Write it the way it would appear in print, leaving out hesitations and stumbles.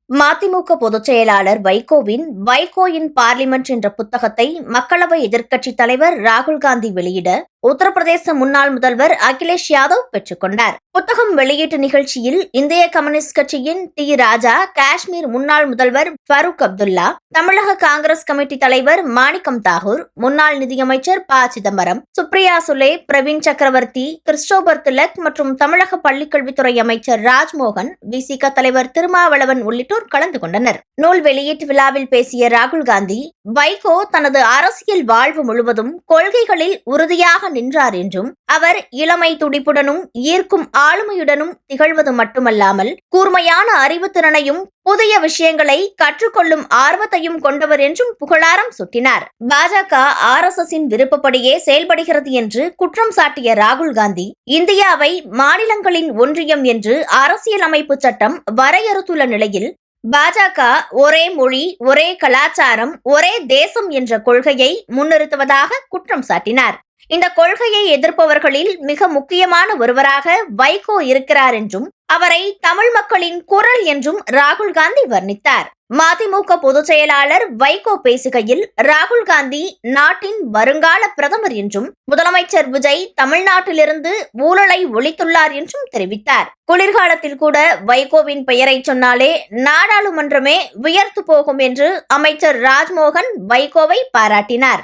மதிமுக பொதுச் செயலாளர் வைகோ இன் பார்லிமென்ட் என்ற புத்தகத்தை மக்களவை எதிர்க்கட்சித் தலைவர் ராகுல்காந்தி வெளியிட உத்தரப்பிரதேச முன்னாள் முதல்வர் அகிலேஷ் யாதவ் பெற்றுக் கொண்டார். புத்தகம் வெளியீட்டு நிகழ்ச்சியில் இந்திய கம்யூனிஸ்ட் கட்சியின் டி. ராஜா, காஷ்மீர் முன்னாள் முதல்வர் ஃபரூக் அப்துல்லா, தமிழக காங்கிரஸ் கமிட்டி தலைவர் மாணிக்கம் தாகூர், முன்னாள் நிதியமைச்சர் ப. சிதம்பரம், சுப்ரியா சுலே, பிரவீன் சக்கரவர்த்தி, கிறிஸ்டோபர் திலக் மற்றும் தமிழக பள்ளிக்கல்வித்துறை அமைச்சர் ராஜ்மோகன், விசிக தலைவர் திருமாவளவன் உள்ளிட்டோர் கலந்து கொண்டனர். நூல் வெளியீட்டு விழாவில் பேசிய ராகுல்காந்தி, வைகோ தனது அரசியல் வாழ்வு முழுவதும் கொள்கைகளில் உறுதியாக நின்றார் என்றும், அவர் இளமை துடிப்புடனும் ஈர்க்கும் ஆளுமையுடனும் திகழ்வது மட்டுமல்லாமல் கூர்மையான அறிவுத்திறனையும் புதிய விஷயங்களை கற்றுக்கொள்ளும் ஆர்வத்தையும் கொண்டவர் என்றும் புகழாரம் சூட்டினார். பாஜக RSSன் விருப்பப்படியே செயல்படுகிறது என்று குற்றம் சாட்டிய ராகுல்காந்தி, இந்தியாவை மாநிலங்களின் ஒன்றியம் என்று அரசியலமைப்பு சட்டம் வரையறுத்துள்ள நிலையில் பாஜக ஒரே மொழி, ஒரே கலாச்சாரம், ஒரே தேசம் என்ற கொள்கையை முன்னிறுத்துவதாக குற்றம் சாட்டினார். இந்த கொள்கையை எதிர்ப்பவர்களில் மிக முக்கியமான ஒருவராக வைகோ இருக்கிறார் என்றும், அவரை தமிழ் மக்களின் குரல் என்றும் ராகுல்காந்தி வர்ணித்தார். மதிமுக பொதுச் செயலாளர் வைகோ பேசுகையில், ராகுல்காந்தி நாட்டின் வருங்கால பிரதமர் என்றும், முதலமைச்சர் விஜய் தமிழ்நாட்டிலிருந்து ஊழலை ஒழித்துள்ளார் என்றும் தெரிவித்தார். குளிர்காலத்தில் கூட வைகோவின் பெயரை சொன்னாலே நாடாளுமன்றமே வியர்த்து போகும் என்று அமைச்சர் ராஜ்மோகன் வைகோவை பாராட்டினார்.